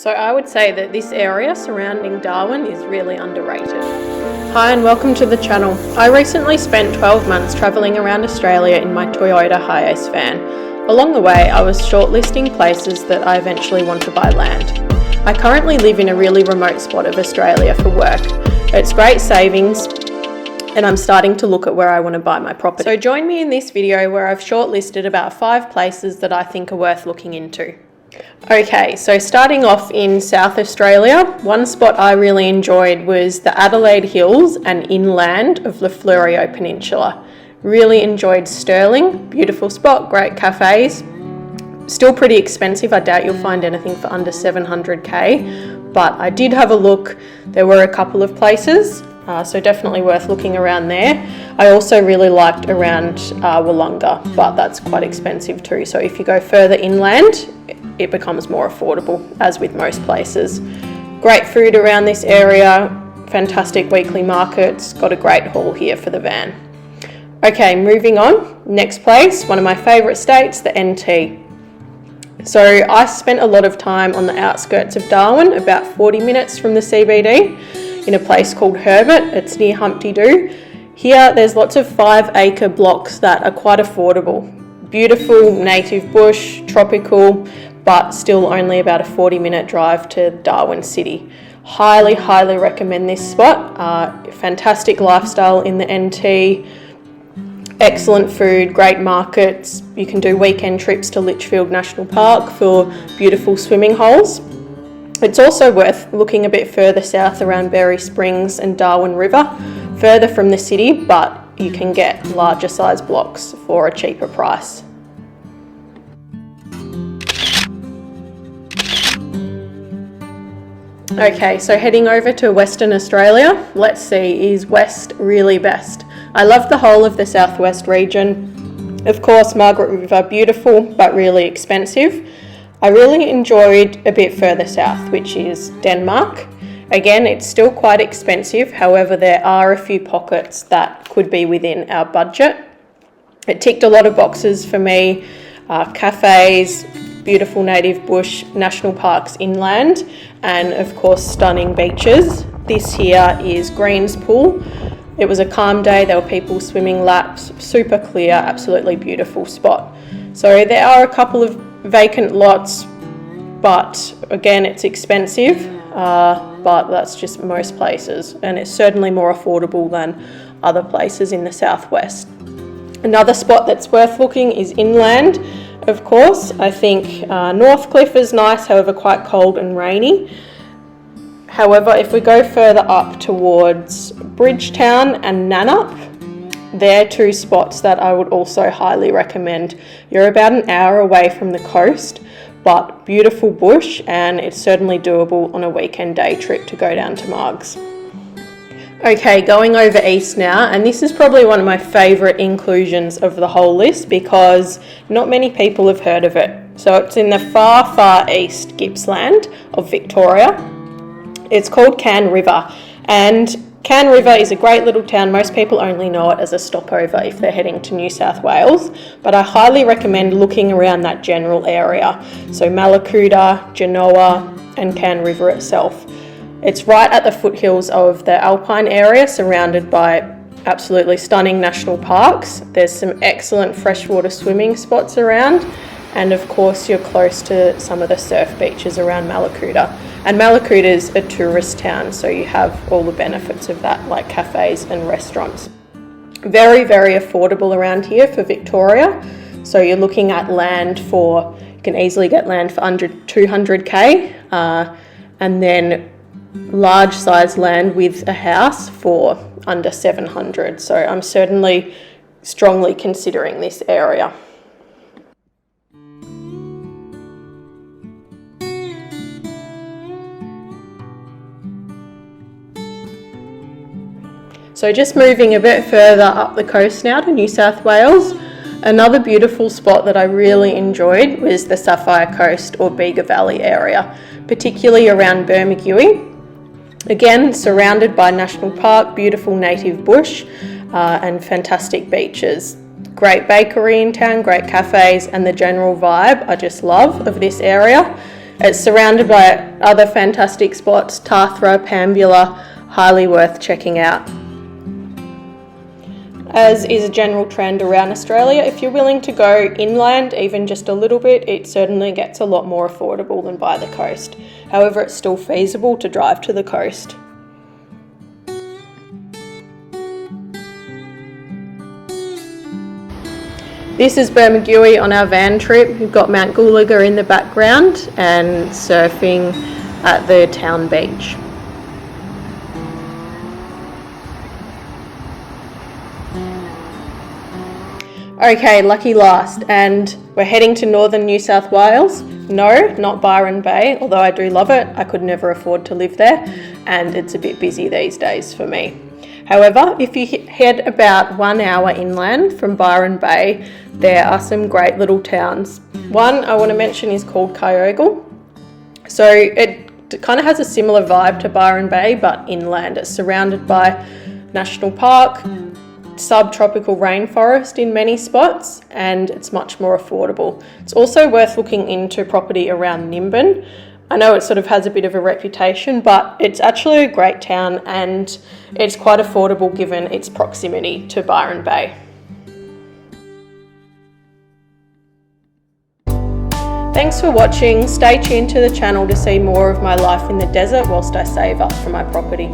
So I would say that this area surrounding Darwin is really underrated. Hi and welcome to the channel. I recently spent 12 months travelling around Australia in my Toyota Hiace van. Along the way I was shortlisting places that I eventually want to buy land. I currently live in a really remote spot of Australia for work. It's great savings and I'm starting to look at where I want to buy my property. So join me in this video where I've shortlisted about 5 places that I think are worth looking into. Okay, so starting off in South Australia, one spot I really enjoyed was the Adelaide Hills and inland of the Fleurieu Peninsula. Really enjoyed Stirling, beautiful spot, great cafes. Still pretty expensive, I doubt you'll find anything for under 700k, but I did have a look. There were a couple of places, so definitely worth looking around there. I also really liked around Wollonga, but that's quite expensive too. So if you go further inland, it becomes more affordable, as with most places. Great food around this area, fantastic weekly markets, got a great haul here for the van. Okay, moving on. Next place, one of my favourite states, the NT. So I spent a lot of time on the outskirts of Darwin, about 40 minutes from the CBD, in a place called Herbert. It's near Humpty Doo. Here there's lots of 5-acre blocks that are quite affordable. Beautiful native bush, tropical, but still only about a 40-minute drive to Darwin City. Highly recommend this spot. Fantastic lifestyle in the NT. Excellent food, great markets. You can do weekend trips to Litchfield National Park for beautiful swimming holes. It's also worth looking a bit further south around Berry Springs and Darwin River, further from the city, but you can get larger size blocks for a cheaper price. Okay, so heading over to Western Australia, let's see, is West really best? I love the whole of the southwest region. Of course, Margaret River, beautiful, but really expensive. I really enjoyed a bit further south, which is Denmark. Again, it's still quite expensive, however, there are a few pockets that could be within our budget. It ticked a lot of boxes for me, cafes, beautiful native bush, national parks inland, and of course stunning beaches. This here is Green's Pool. It was a calm day, there were people swimming laps, super clear, absolutely beautiful spot. So there are a couple of vacant lots, but again it's expensive, but that's just most places, and it's certainly more affordable than other places in the southwest. Another spot that's worth looking is inland. Of course, I think Northcliffe is nice, however quite cold and rainy. However, if we go further up towards Bridgetown and Nannup, they're 2 spots that I would also highly recommend. You're about an hour away from the coast, but beautiful bush, and it's certainly doable on a weekend day trip to go down to Margs. Okay, going over east now, and this is probably one of my favourite inclusions of the whole list because not many people have heard of it. So it's in the far east Gippsland of Victoria. It's called Cann River, and Cann River is a great little town. Most people only know it as a stopover if they're heading to New South Wales, but I highly recommend looking around that general area. So Mallacoota, Genoa and Cann River itself. It's right at the foothills of the Alpine area, surrounded by absolutely stunning national parks. There's some excellent freshwater swimming spots around, and of course you're close to some of the surf beaches around Mallacoota. And Mallacoota is a tourist town, so you have all the benefits of that, like cafes and restaurants. Very affordable around here for Victoria. So you're looking at land for, you can easily get land for under 200k, and then large size land with a house for under 700. So I'm certainly strongly considering this area. So just moving a bit further up the coast now to New South Wales, another beautiful spot that I really enjoyed was the Sapphire Coast or Bega Valley area, particularly around Bermagui. Again, surrounded by national park, beautiful native bush, and fantastic beaches. Great bakery in town, great cafes, and the general vibe I just love of this area. It's surrounded by other fantastic spots, Tathra, Pambula, highly worth checking out. As is a general trend around Australia, if you're willing to go inland even just a little bit, it certainly gets a lot more affordable than by the coast. However, it's still feasible to drive to the coast. This is Bermagui on our van trip. We've got Mount Gulaga in the background and surfing at the town beach. Okay, lucky last, and we're heading to northern New South Wales. No, not Byron Bay, although I do love it. I could never afford to live there, and it's a bit busy these days for me. However, if you head about 1 hour inland from Byron Bay, there are some great little towns. One I want to mention is called Kyogle. So it kind of has a similar vibe to Byron Bay, but inland. It's surrounded by national park, subtropical rainforest in many spots, and it's much more affordable. It's also worth looking into property around Nimbin. I know it sort of has a bit of a reputation, but it's actually a great town and it's quite affordable given its proximity to Byron Bay. Thanks for watching. Stay tuned to the channel to see more of my life in the desert whilst I save up for my property.